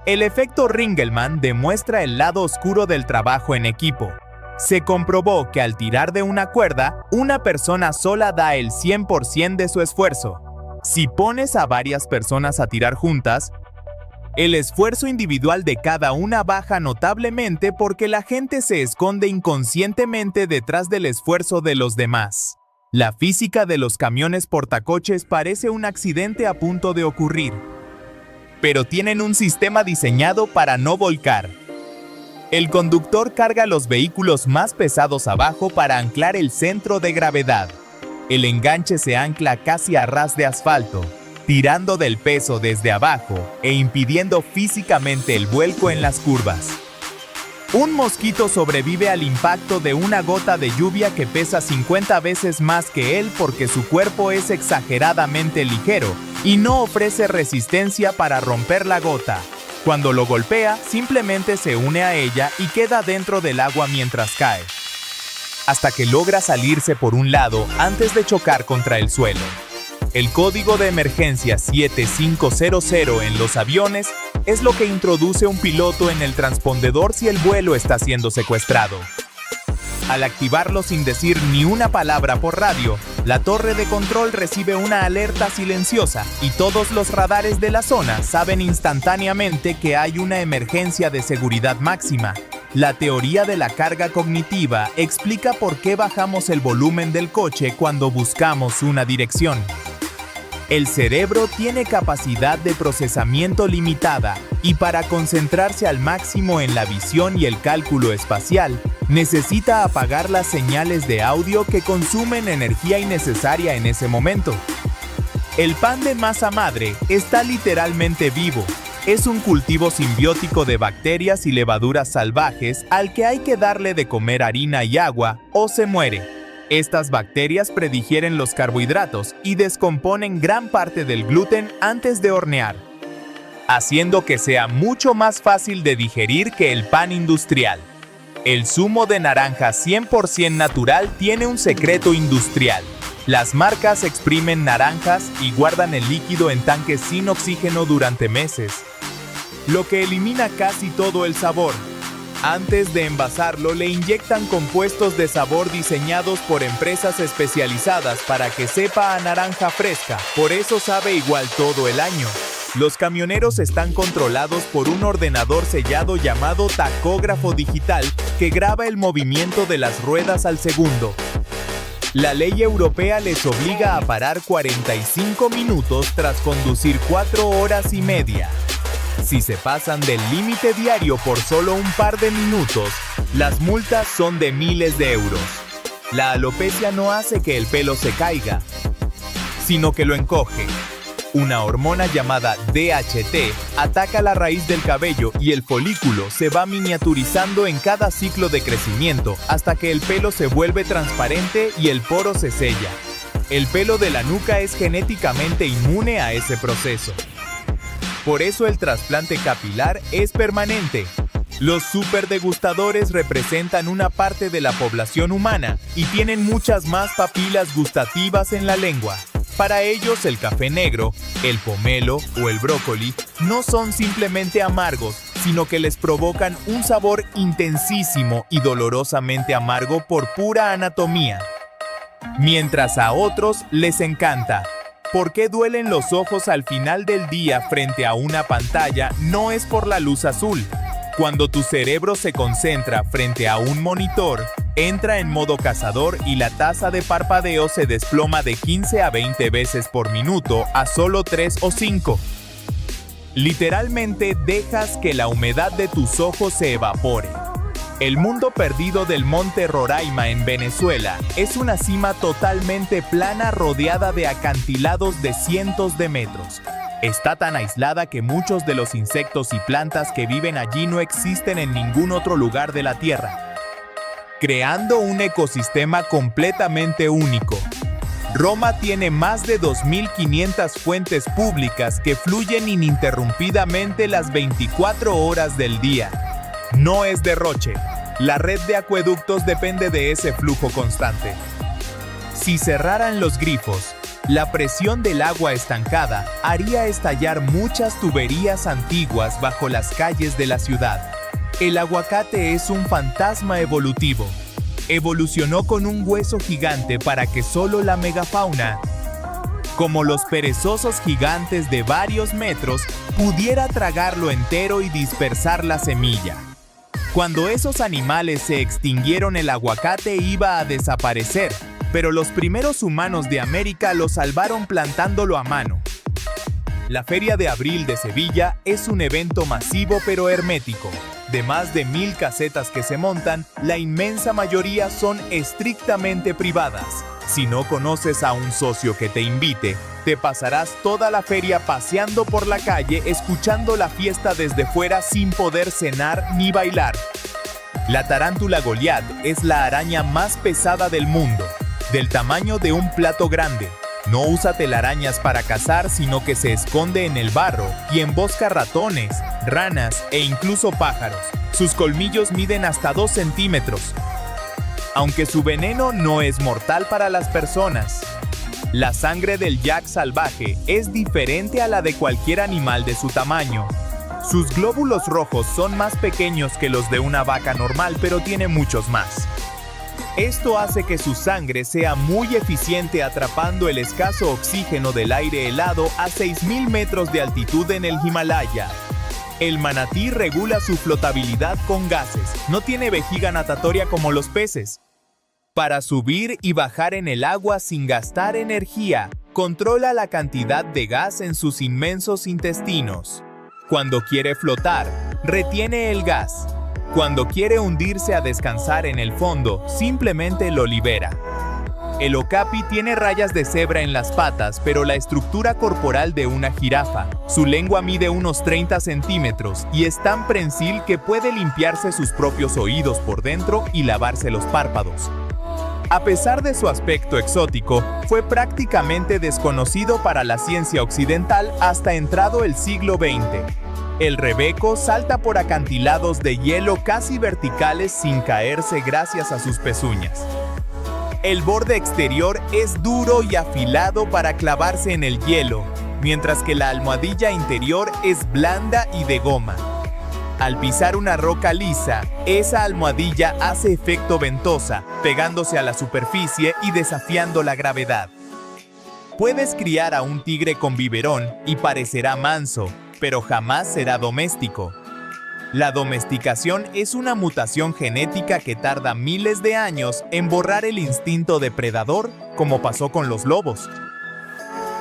El efecto Ringelmann demuestra el lado oscuro del trabajo en equipo. Se comprobó que al tirar de una cuerda, una persona sola da el 100% de su esfuerzo. Si pones a varias personas a tirar juntas, el esfuerzo individual de cada una baja notablemente porque la gente se esconde inconscientemente detrás del esfuerzo de los demás. La física de los camiones portacoches parece un accidente a punto de ocurrir, pero tienen un sistema diseñado para no volcar. El conductor carga los vehículos más pesados abajo para anclar el centro de gravedad. El enganche se ancla casi a ras de asfalto, tirando del peso desde abajo e impidiendo físicamente el vuelco en las curvas. Un mosquito sobrevive al impacto de una gota de lluvia que pesa 50 veces más que él porque su cuerpo es exageradamente ligero y no ofrece resistencia para romper la gota. Cuando lo golpea, simplemente se une a ella y queda dentro del agua mientras cae, hasta que logra salirse por un lado antes de chocar contra el suelo. El código de emergencia 7500 en los aviones es lo que introduce un piloto en el transpondedor si el vuelo está siendo secuestrado. Al activarlo sin decir ni una palabra por radio, la torre de control recibe una alerta silenciosa y todos los radares de la zona saben instantáneamente que hay una emergencia de seguridad máxima. La teoría de la carga cognitiva explica por qué bajamos el volumen del coche cuando buscamos una dirección. El cerebro tiene capacidad de procesamiento limitada y para concentrarse al máximo en la visión y el cálculo espacial, necesita apagar las señales de audio que consumen energía innecesaria en ese momento. El pan de masa madre está literalmente vivo. Es un cultivo simbiótico de bacterias y levaduras salvajes al que hay que darle de comer harina y agua o se muere. Estas bacterias predigieren los carbohidratos y descomponen gran parte del gluten antes de hornear, haciendo que sea mucho más fácil de digerir que el pan industrial. El zumo de naranja 100% natural tiene un secreto industrial. Las marcas exprimen naranjas y guardan el líquido en tanques sin oxígeno durante meses, lo que elimina casi todo el sabor. Antes de envasarlo, le inyectan compuestos de sabor diseñados por empresas especializadas para que sepa a naranja fresca, por eso sabe igual todo el año. Los camioneros están controlados por un ordenador sellado llamado tacógrafo digital que graba el movimiento de las ruedas al segundo. La ley europea les obliga a parar 45 minutos tras conducir 4 horas y media. Si se pasan del límite diario por solo un par de minutos, las multas son de miles de euros. La alopecia no hace que el pelo se caiga, sino que lo encoge. Una hormona llamada DHT ataca la raíz del cabello y el folículo se va miniaturizando en cada ciclo de crecimiento hasta que el pelo se vuelve transparente y el poro se sella. El pelo de la nuca es genéticamente inmune a ese proceso. Por eso el trasplante capilar es permanente. Los superdegustadores representan una parte de la población humana y tienen muchas más papilas gustativas en la lengua. Para ellos el café negro, el pomelo o el brócoli no son simplemente amargos, sino que les provocan un sabor intensísimo y dolorosamente amargo por pura anatomía. Mientras a otros les encanta. ¿Por qué duelen los ojos al final del día frente a una pantalla? No es por la luz azul. Cuando tu cerebro se concentra frente a un monitor, entra en modo cazador y la tasa de parpadeo se desploma de 15 a 20 veces por minuto a solo 3 o 5. Literalmente dejas que la humedad de tus ojos se evapore. El mundo perdido del Monte Roraima en Venezuela es una cima totalmente plana rodeada de acantilados de cientos de metros. Está tan aislada que muchos de los insectos y plantas que viven allí no existen en ningún otro lugar de la Tierra, creando un ecosistema completamente único. Roma tiene más de 2.500 fuentes públicas que fluyen ininterrumpidamente las 24 horas del día. No es derroche. La red de acueductos depende de ese flujo constante. Si cerraran los grifos, la presión del agua estancada haría estallar muchas tuberías antiguas bajo las calles de la ciudad. El aguacate es un fantasma evolutivo. Evolucionó con un hueso gigante para que solo la megafauna, como los perezosos gigantes de varios metros, pudiera tragarlo entero y dispersar la semilla. Cuando esos animales se extinguieron, el aguacate iba a desaparecer, pero los primeros humanos de América lo salvaron plantándolo a mano. La Feria de Abril de Sevilla es un evento masivo pero hermético. De más de 1000 casetas que se montan, la inmensa mayoría son estrictamente privadas. Si no conoces a un socio que te invite, te pasarás toda la feria paseando por la calle escuchando la fiesta desde fuera sin poder cenar ni bailar. La tarántula Goliat es la araña más pesada del mundo, del tamaño de un plato grande. No usa telarañas para cazar, sino que se esconde en el barro y embosca ratones, ranas e incluso pájaros. Sus colmillos miden hasta 2 centímetros. Aunque su veneno no es mortal para las personas. La sangre del yak salvaje es diferente a la de cualquier animal de su tamaño. Sus glóbulos rojos son más pequeños que los de una vaca normal, pero tiene muchos más. Esto hace que su sangre sea muy eficiente atrapando el escaso oxígeno del aire helado a 6.000 metros de altitud en el Himalaya. El manatí regula su flotabilidad con gases, no tiene vejiga natatoria como los peces. Para subir y bajar en el agua sin gastar energía, controla la cantidad de gas en sus inmensos intestinos. Cuando quiere flotar, retiene el gas. Cuando quiere hundirse a descansar en el fondo, simplemente lo libera. El okapi tiene rayas de cebra en las patas, pero la estructura corporal de una jirafa. Su lengua mide unos 30 centímetros y es tan prensil que puede limpiarse sus propios oídos por dentro y lavarse los párpados. A pesar de su aspecto exótico, fue prácticamente desconocido para la ciencia occidental hasta entrado el siglo XX. El rebeco salta por acantilados de hielo casi verticales sin caerse gracias a sus pezuñas. El borde exterior es duro y afilado para clavarse en el hielo, mientras que la almohadilla interior es blanda y de goma. Al pisar una roca lisa, esa almohadilla hace efecto ventosa, pegándose a la superficie y desafiando la gravedad. Puedes criar a un tigre con biberón y parecerá manso, pero jamás será doméstico. La domesticación es una mutación genética que tarda miles de años en borrar el instinto depredador, como pasó con los lobos.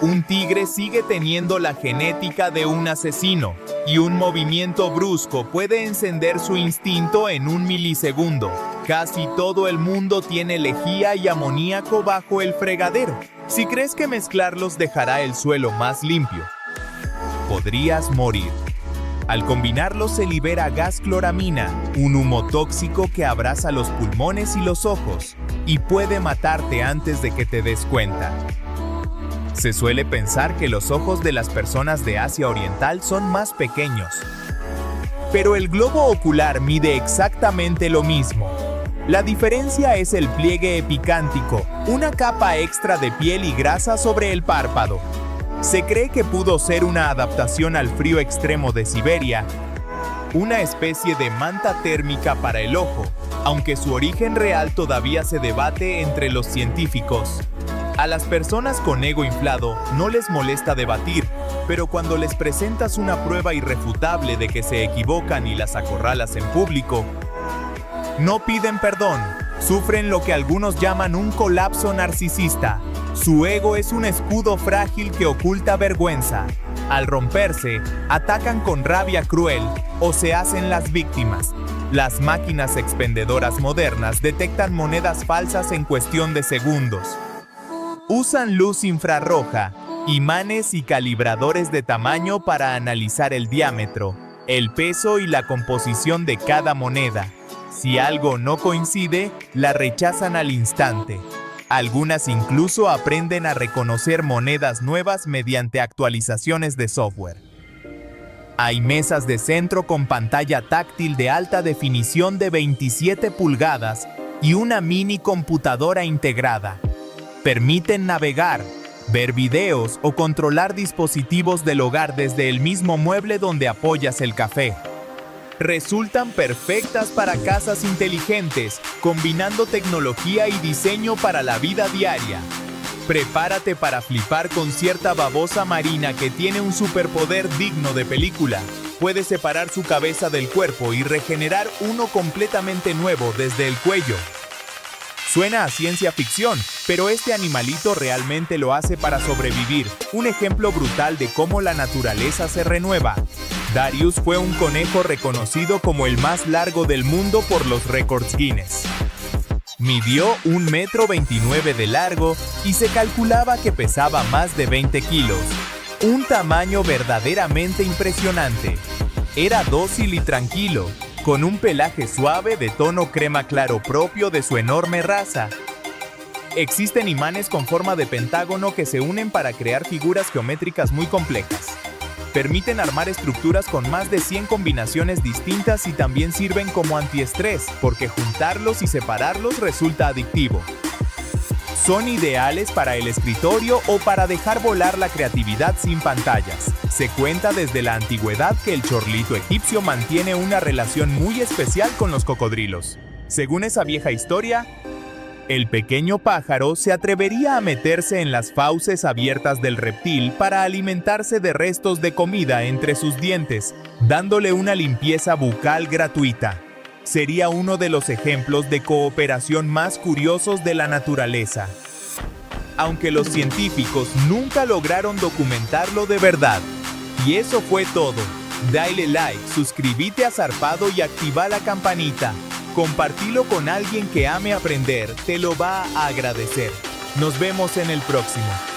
Un tigre sigue teniendo la genética de un asesino, y un movimiento brusco puede encender su instinto en un milisegundo. Casi todo el mundo tiene lejía y amoníaco bajo el fregadero. Si crees que mezclarlos dejará el suelo más limpio, podrías morir. Al combinarlos se libera gas cloramina, un humo tóxico que abraza los pulmones y los ojos, y puede matarte antes de que te des cuenta. Se suele pensar que los ojos de las personas de Asia Oriental son más pequeños. Pero el globo ocular mide exactamente lo mismo. La diferencia es el pliegue epicántico, una capa extra de piel y grasa sobre el párpado. Se cree que pudo ser una adaptación al frío extremo de Siberia, una especie de manta térmica para el ojo, aunque su origen real todavía se debate entre los científicos. A las personas con ego inflado no les molesta debatir, pero cuando les presentas una prueba irrefutable de que se equivocan y las acorralas en público, no piden perdón, sufren lo que algunos llaman un colapso narcisista. Su ego es un escudo frágil que oculta vergüenza. Al romperse, atacan con rabia cruel o se hacen las víctimas. Las máquinas expendedoras modernas detectan monedas falsas en cuestión de segundos. Usan luz infrarroja, imanes y calibradores de tamaño para analizar el diámetro, el peso y la composición de cada moneda. Si algo no coincide, la rechazan al instante. Algunas incluso aprenden a reconocer monedas nuevas mediante actualizaciones de software. Hay mesas de centro con pantalla táctil de alta definición de 27 pulgadas y una mini computadora integrada. Permiten navegar, ver videos o controlar dispositivos del hogar desde el mismo mueble donde apoyas el café. Resultan perfectas para casas inteligentes, combinando tecnología y diseño para la vida diaria. Prepárate para flipar con cierta babosa marina que tiene un superpoder digno de película. Puede separar su cabeza del cuerpo y regenerar uno completamente nuevo desde el cuello. Suena a ciencia ficción, pero este animalito realmente lo hace para sobrevivir. Un ejemplo brutal de cómo la naturaleza se renueva. Darius fue un conejo reconocido como el más largo del mundo por los récords Guinness. Midió 1,29 m de largo y se calculaba que pesaba más de 20 kilos. Un tamaño verdaderamente impresionante. Era dócil y tranquilo, con un pelaje suave de tono crema claro propio de su enorme raza. Existen imanes con forma de pentágono que se unen para crear figuras geométricas muy complejas. Permiten armar estructuras con más de 100 combinaciones distintas y también sirven como antiestrés, porque juntarlos y separarlos resulta adictivo. Son ideales para el escritorio o para dejar volar la creatividad sin pantallas. Se cuenta desde la antigüedad que el chorlito egipcio mantiene una relación muy especial con los cocodrilos. Según esa vieja historia, el pequeño pájaro se atrevería a meterse en las fauces abiertas del reptil para alimentarse de restos de comida entre sus dientes, dándole una limpieza bucal gratuita. Sería uno de los ejemplos de cooperación más curiosos de la naturaleza. Aunque los científicos nunca lograron documentarlo de verdad. Y eso fue todo. Dale like, suscríbete a Zarpado y activa la campanita. Compartilo con alguien que ame aprender, te lo va a agradecer. Nos vemos en el próximo.